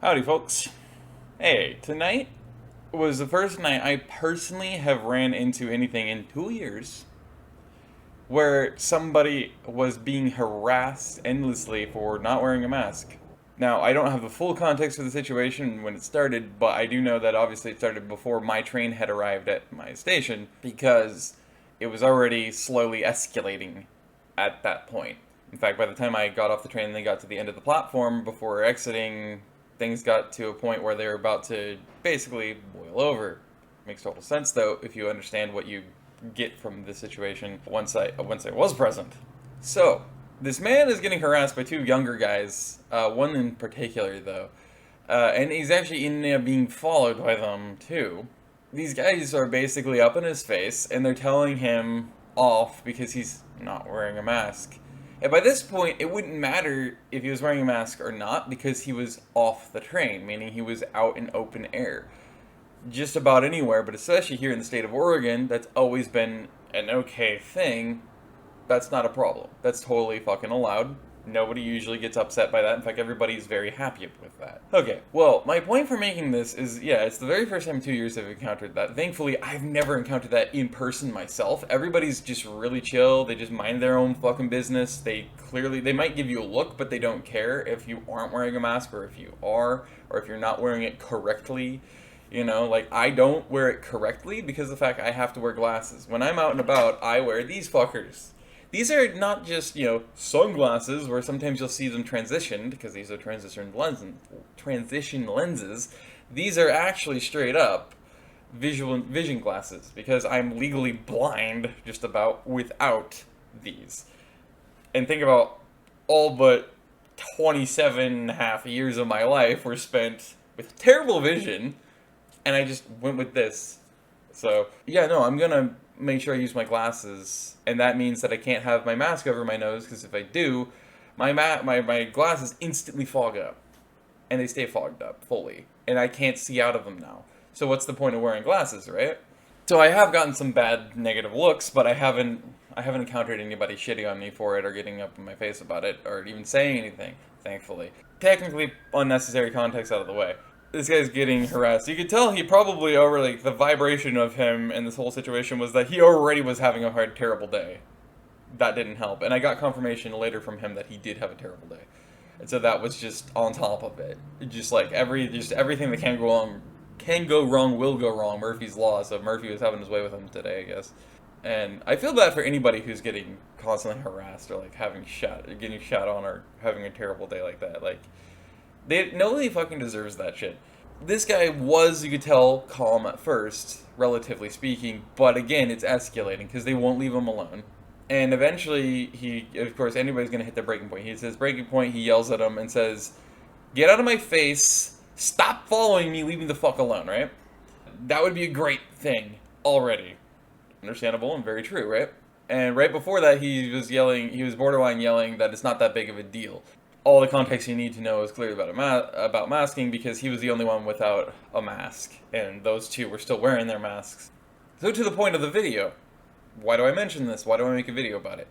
Howdy, folks. Hey, tonight was the first night I personally have ran into anything in 2 years where somebody was being harassed endlessly for not wearing a mask. Now, I don't have the full context of the situation when it started, but I do know that obviously it started before my train had arrived at my station because it was already slowly escalating at that point. In fact, by the time I got off the train and they got to the end of the platform before exiting, things got to a point where they were about to basically boil over. Makes total sense though if you understand what you get from this situation once I was present. So, this man is getting harassed by two younger guys, one in particular though, and he's actually ending up being followed by them too. These guys are basically up in his face and they're telling him off because he's not wearing a mask. And by this point, it wouldn't matter if he was wearing a mask or not because he was off the train, meaning he was out in open air. Just about anywhere, but especially here in the state of Oregon, that's always been an okay thing. That's not a problem. That's totally fucking allowed. Nobody usually gets upset by that. In fact, everybody's very happy with that. Okay, well, my point for making this is, yeah, it's the very first time in 2 years I've encountered that. Thankfully, I've never encountered that in person myself. Everybody's just really chill. They just mind their own fucking business. They might give you a look, but they don't care if you aren't wearing a mask or if you are, or if you're not wearing it correctly. You know, like, I don't wear it correctly because of the fact I have to wear glasses. When I'm out and about, I wear these fuckers. These are not just, sunglasses where sometimes you'll see them transitioned, because these are transition lenses. These are actually straight up vision glasses, because I'm legally blind just about without these. And think about all but 27 and a half years of my life were spent with terrible vision, and I just went with this. So, yeah, no, I'm gonna make sure I use my glasses, and that means that I can't have my mask over my nose, because if I do, my glasses instantly fog up, and they stay fogged up fully, and I can't see out of them now. So what's the point of wearing glasses, right? So I have gotten some bad negative looks, but I haven't encountered anybody shitting on me for it or getting up in my face about it or even saying anything, thankfully. Technically, unnecessary context out of the way. This guy's getting harassed. You could tell he probably the vibration of him in this whole situation was that he already was having a terrible day. That didn't help. And I got confirmation later from him that he did have a terrible day. And so that was just on top of it. Just like everything that can go wrong will go wrong. Murphy's Law. So Murphy was having his way with him today, I guess. And I feel bad for anybody who's getting constantly harassed or getting shot on or having a terrible day like that. Like, nobody fucking deserves that shit. This guy was, you could tell, calm at first, relatively speaking, but again, it's escalating because they won't leave him alone. And eventually, of course, anybody's going to hit their breaking point. He says breaking point, he yells at him and says, "Get out of my face, stop following me, leave me the fuck alone," right? That would be a great thing already. Understandable and very true, right? And right before that, he was borderline yelling that it's not that big of a deal. All the context you need to know is clearly about masking because he was the only one without a mask, and those two were still wearing their masks. So to the point of the video, why do I mention this? Why do I make a video about it?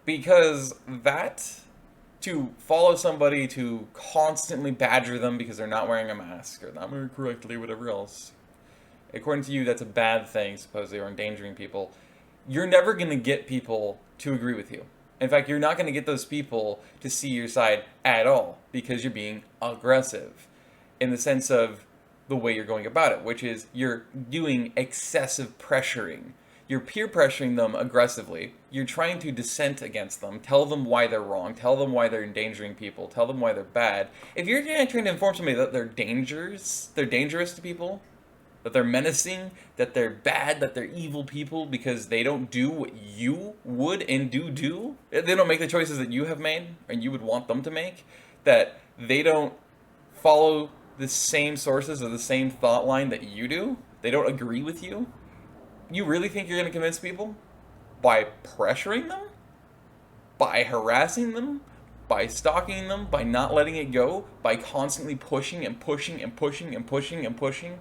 Because to follow somebody, to constantly badger them because they're not wearing a mask, or not wearing correctly, whatever else, according to you, that's a bad thing, supposedly, or endangering people. You're never going to get people to agree with you. In fact, you're not going to get those people to see your side at all because you're being aggressive in the sense of the way you're going about it, which is you're doing excessive pressuring. You're peer pressuring them aggressively. You're trying to dissent against them, tell them why they're wrong, tell them why they're endangering people, tell them why they're bad. If you're trying to inform somebody that they're dangerous to people, that they're menacing, that they're bad, that they're evil people because they don't do what you would and do. They don't make the choices that you have made and you would want them to make. That they don't follow the same sources or the same thought line that you do. They don't agree with you. You really think you're going to convince people? By pressuring them? By harassing them? By stalking them? By not letting it go? By constantly pushing and pushing and pushing and pushing and pushing?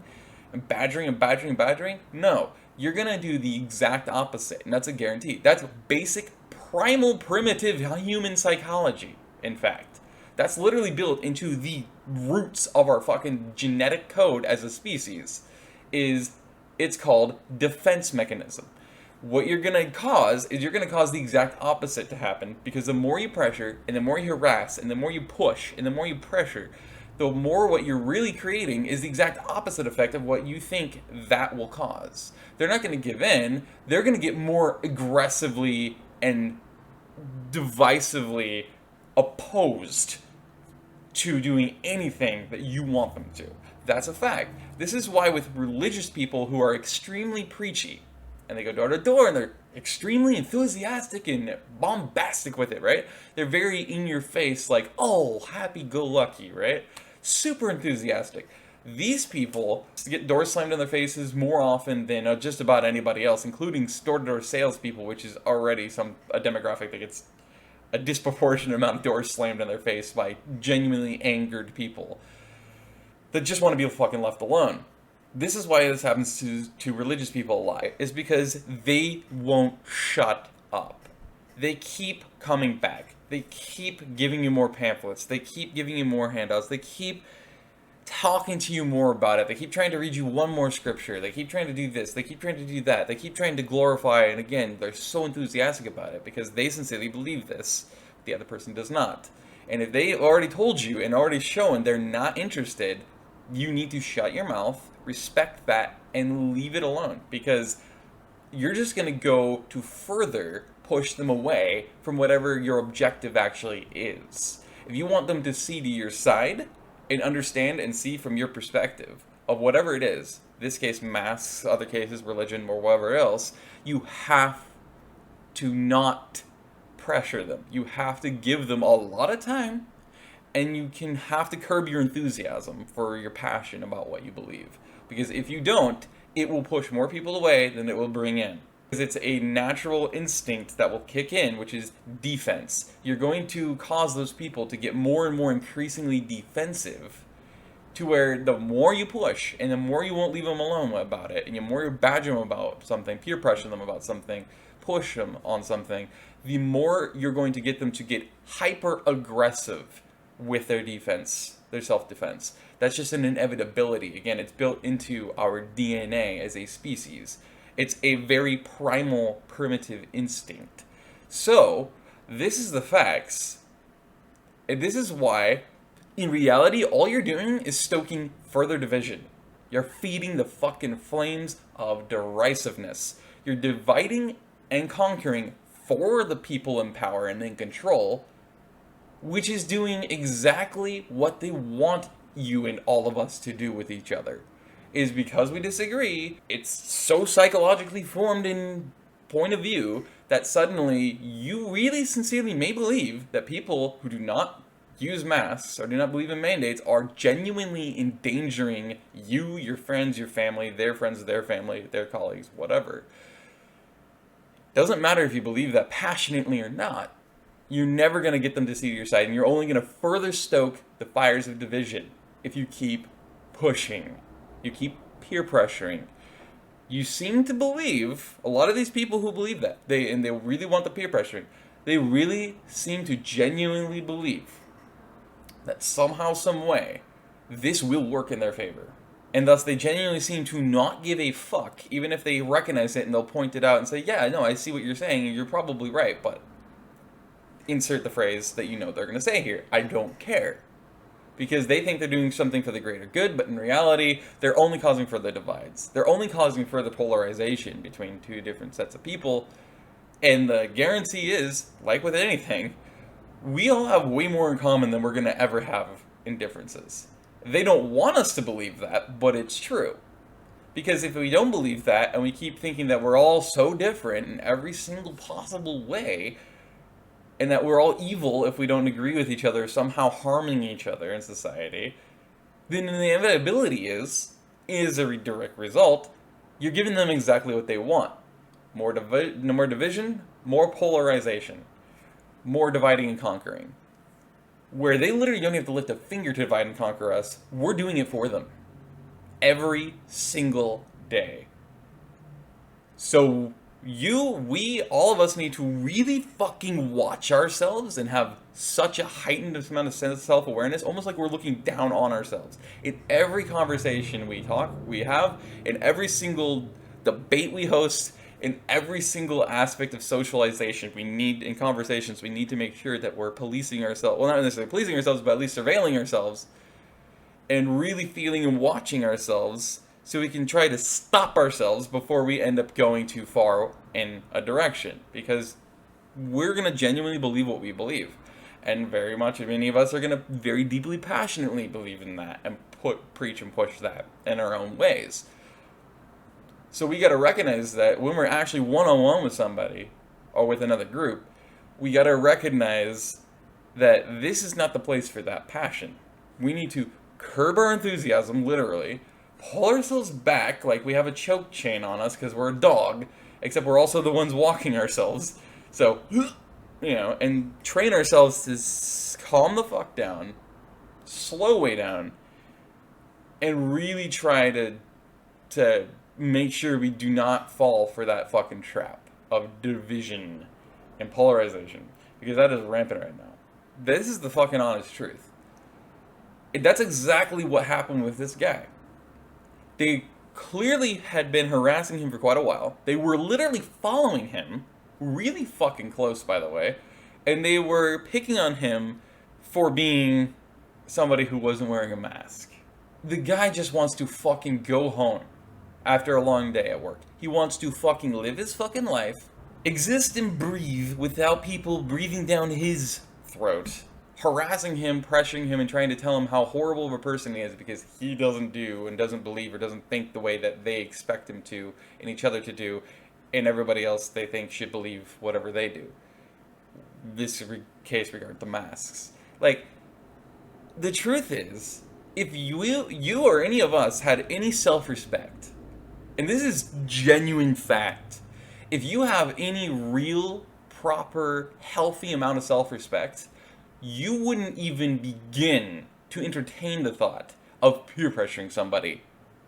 And badgering and badgering and badgering? No. You're going to do the exact opposite, and that's a guarantee. That's basic, primal, primitive human psychology, in fact. That's literally built into the roots of our fucking genetic code as a species, is it's called defense mechanism. What you're going to cause is you're going to cause the exact opposite to happen, because the more you pressure and the more you harass and the more you push and the more you pressure, the more what you're really creating is the exact opposite effect of what you think that will cause. They're not going to give in. They're going to get more aggressively and divisively opposed to doing anything that you want them to. That's a fact. This is why with religious people who are extremely preachy, and they go door to door and they're extremely enthusiastic and bombastic with it, right? They're very in your face, like, oh, happy-go-lucky, right? Super enthusiastic. These people get doors slammed in their faces more often than just about anybody else, including door-to-door salespeople, which is already a demographic that gets a disproportionate amount of doors slammed in their face by genuinely angered people that just want to be fucking left alone. This is why this happens to religious people a lot, is because they won't shut up. They keep coming back. They keep giving you more pamphlets. They keep giving you more handouts. They keep talking to you more about it. They keep trying to read you one more scripture. They keep trying to do this. They keep trying to do that. They keep trying to glorify it. And again, they're so enthusiastic about it because they sincerely believe this. The other person does not. And if they already told you and already shown they're not interested, you need to shut your mouth, respect that, and leave it alone, because you're just going to go to further push them away from whatever your objective actually is. If you want them to see to your side and understand and see from your perspective of whatever it is, this case masks, other cases religion, or whatever else, you have to not pressure them. You have to give them a lot of time, and you can have to curb your enthusiasm for your passion about what you believe. Because if you don't, it will push more people away than it will bring in. Because it's a natural instinct that will kick in, which is defense. You're going to cause those people to get more and more increasingly defensive, to where the more you push and the more you won't leave them alone about it, and the more you badge them about something, peer pressure them about something, push them on something, the more you're going to get them to get hyper aggressive with their defense, their self-defense. That's just an inevitability. Again, it's built into our DNA as a species. It's a very primal, primitive instinct. So, this is the facts. And this is why, in reality, all you're doing is stoking further division. You're feeding the fucking flames of derisiveness. You're dividing and conquering for the people in power and in control, which is doing exactly what they want you and all of us to do with each other. Is because we disagree, it's so psychologically formed in point of view that suddenly you really sincerely may believe that people who do not use masks or do not believe in mandates are genuinely endangering you, your friends, your family, their friends, their family, their colleagues, whatever. Doesn't matter if you believe that passionately or not. You're never going to get them to see your side, and you're only going to further stoke the fires of division if you keep pushing. You keep peer pressuring. You seem to believe, a lot of these people who believe that, they really want the peer pressuring, they really seem to genuinely believe that somehow, some way, this will work in their favor. And thus they genuinely seem to not give a fuck, even if they recognize it and they'll point it out and say, yeah, no, I see what you're saying, and you're probably right, but insert the phrase that you know they're going to say here, I don't care. Because they think they're doing something for the greater good, but in reality, they're only causing further divides. They're only causing further polarization between two different sets of people. And the guarantee is, like with anything, we all have way more in common than we're going to ever have in differences. They don't want us to believe that, but it's true. Because if we don't believe that, and we keep thinking that we're all so different in every single possible way, and that we're all evil if we don't agree with each other, somehow harming each other in society, then the inevitability is a direct result, you're giving them exactly what they want. More division, more polarization, more dividing and conquering. Where they literally don't have to lift a finger to divide and conquer us, we're doing it for them. Every single day. So All of us need to really fucking watch ourselves and have such a heightened amount of sense of self-awareness, almost like we're looking down on ourselves. In every conversation we have, in every single debate we host, in every single aspect of socialization in conversations, we need to make sure that we're policing ourselves. Well, not necessarily policing ourselves, but at least surveilling ourselves and really feeling and watching ourselves so we can try to stop ourselves before we end up going too far in a direction. Because we're going to genuinely believe what we believe. And very much, many of us are going to very deeply, passionately believe in that and preach and push that in our own ways. So we got to recognize that when we're actually one-on-one with somebody or with another group, we got to recognize that this is not the place for that passion. We need to curb our enthusiasm, literally, pull ourselves back like we have a choke chain on us because we're a dog, except we're also the ones walking ourselves. So, and train ourselves to calm the fuck down, slow way down, and really try to make sure we do not fall for that fucking trap of division and polarization, because that is rampant right now. This is the fucking honest truth. That's exactly what happened with this guy. They clearly had been harassing him for quite a while. They were literally following him, really fucking close, by the way, and they were picking on him for being somebody who wasn't wearing a mask. The guy just wants to fucking go home after a long day at work. He wants to fucking live his fucking life, exist and breathe without people breathing down his throat, harassing him, pressuring him, and trying to tell him how horrible of a person he is because he doesn't do and doesn't believe or doesn't think the way that they expect him to and each other to do, and everybody else they think should believe whatever they do. This case regard the masks. Like, the truth is, if you or any of us had any self-respect, and this is genuine fact, if you have any real, proper, healthy amount of self-respect, you wouldn't even begin to entertain the thought of peer pressuring somebody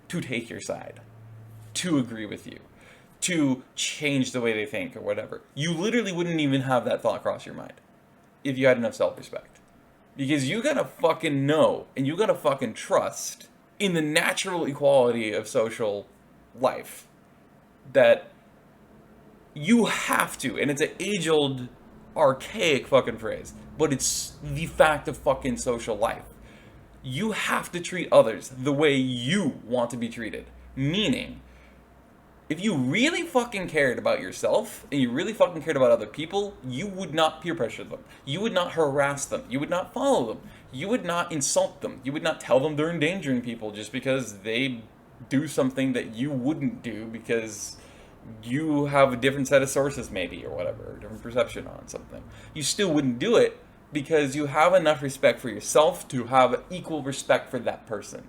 to take your side, to agree with you, to change the way they think or whatever. You literally wouldn't even have that thought cross your mind if you had enough self-respect. Because you gotta fucking know and you gotta fucking trust in the natural equality of social life that you have to, and it's an age-old, archaic fucking phrase, but it's the fact of fucking social life. You have to treat others the way you want to be treated. Meaning, if you really fucking cared about yourself and you really fucking cared about other people, you would not peer pressure them. You would not harass them. You would not follow them. You would not insult them. You would not tell them they're endangering people just because they do something that you wouldn't do because you have a different set of sources maybe or whatever, or different perception on something. You still wouldn't do it because you have enough respect for yourself to have equal respect for that person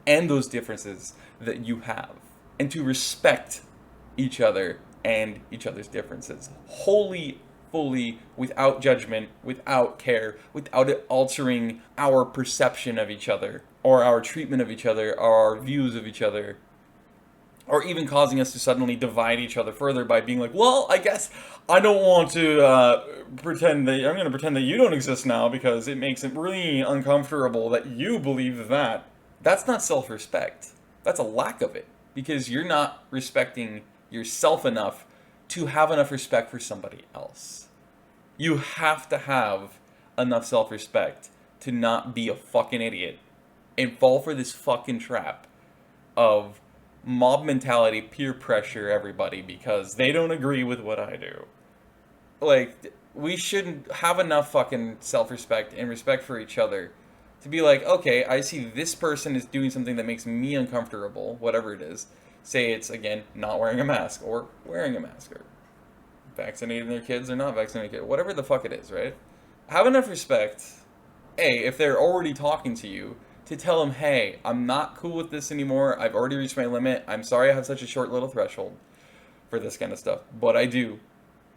and those differences that you have, and to respect each other and each other's differences wholly, fully, without judgment, without care, without it altering our perception of each other or our treatment of each other or our views of each other, or even causing us to suddenly divide each other further by being like, well, I guess I don't want to I'm going to pretend that you don't exist now because it makes it really uncomfortable that you believe that. That's not self-respect. That's a lack of it, because you're not respecting yourself enough to have enough respect for somebody else. You have to have enough self-respect to not be a fucking idiot and fall for this fucking trap of mob mentality, peer pressure everybody because they don't agree with what I do. Like, we shouldn't have enough fucking self-respect and respect for each other to be like, okay, I see this person is doing something that makes me uncomfortable, whatever it is. Say it's, again, not wearing a mask, or wearing a mask, or vaccinating their kids or not vaccinating their kids, whatever the fuck it is, right? Have enough respect, A, if they're already talking to you, to tell them, hey, I'm not cool with this anymore. I've already reached my limit. I'm sorry I have such a short little threshold for this kind of stuff, but I do,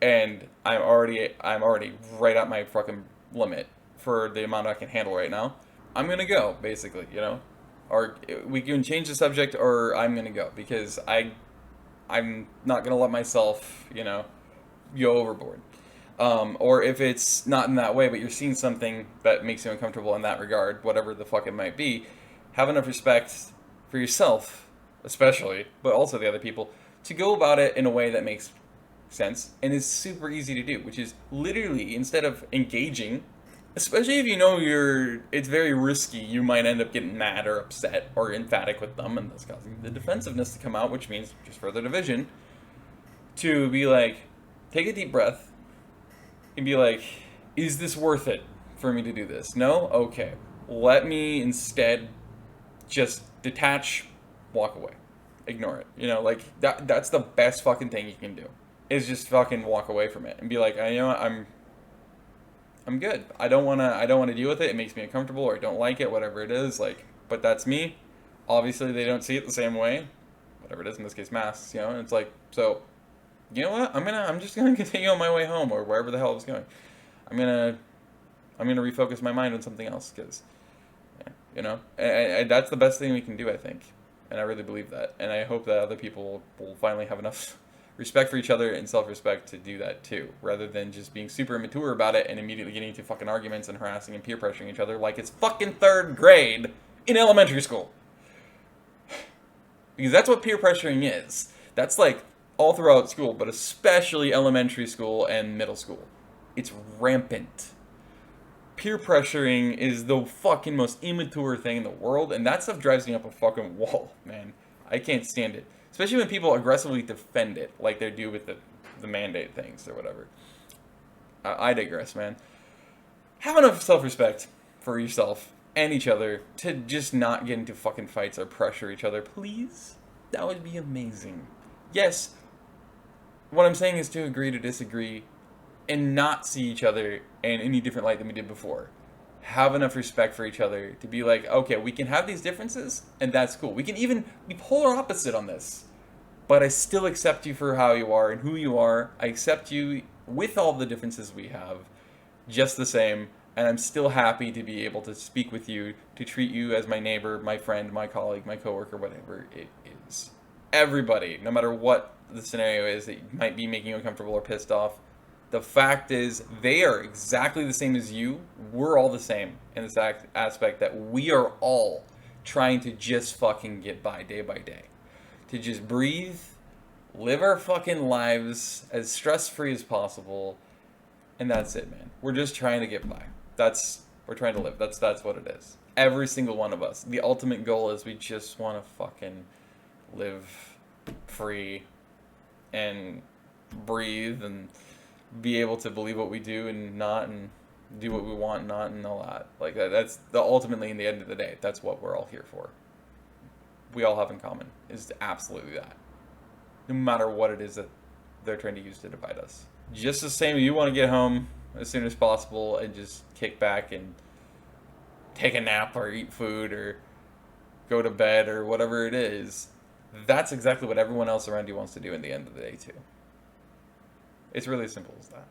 and I'm already right at my fucking limit for the amount I can handle right now. I'm gonna go, basically, or we can change the subject, or I'm gonna go because I I'm not gonna let myself, go overboard. Or if it's not in that way, but you're seeing something that makes you uncomfortable in that regard, whatever the fuck it might be, have enough respect for yourself, especially, but also the other people, to go about it in a way that makes sense and is super easy to do, which is literally instead of engaging, especially if you know it's very risky, you might end up getting mad or upset or emphatic with them, and that's causing the defensiveness to come out, which means just further division. To be like, take a deep breath and be like, is this worth it for me to do this? No? Okay. Let me instead just detach, walk away. Ignore it. That's the best fucking thing you can do. Is just fucking walk away from it and be like, you know what, I'm good. I don't wanna deal with it. It makes me uncomfortable or I don't like it, whatever it is, but that's me. Obviously they don't see it the same way. Whatever it is, in this case masks, and it's like, so you know what? I'm just gonna continue on my way home or wherever the hell I was going. I'm gonna refocus my mind on something else because, and that's the best thing we can do, I think, and I really believe that, and I hope that other people will finally have enough respect for each other and self-respect to do that too, rather than just being super immature about it and immediately getting into fucking arguments and harassing and peer pressuring each other like it's fucking third grade in elementary school. Because that's what peer pressuring is. That's like all throughout school, but especially elementary school and middle school. It's rampant. Peer pressuring is the fucking most immature thing in the world, and that stuff drives me up a fucking wall, man. I can't stand it. Especially when people aggressively defend it, like they do with the mandate things or whatever. I digress, man. Have enough self-respect for yourself and each other to just not get into fucking fights or pressure each other, please. That would be amazing. Yes, what I'm saying is to agree to disagree and not see each other in any different light than we did before. Have enough respect for each other to be like, okay, we can have these differences, and that's cool. We can even be polar opposite on this, but I still accept you for how you are and who you are. I accept you with all the differences we have, just the same, and I'm still happy to be able to speak with you, to treat you as my neighbor, my friend, my colleague, my coworker, whatever it is. Everybody, no matter what the scenario is that might be making you uncomfortable or pissed off, the fact is, they are exactly the same as you. We're all the same in this aspect that we are all trying to just fucking get by day. To just breathe, live our fucking lives as stress-free as possible, and that's it, man. We're just trying to get by. We're trying to live. That's what it is. Every single one of us. The ultimate goal is we just want to fucking live free and breathe and be able to believe what we do and not, and do what we want not, and all that. Like that's ultimately, in the end of the day, that's what we're all here for. We all have in common is absolutely that. No matter what it is that they're trying to use to divide us. Just the same, you want to get home as soon as possible and just kick back and take a nap or eat food or go to bed or whatever it is. That's exactly what everyone else around you wants to do in the end of the day too. It's really simple as that.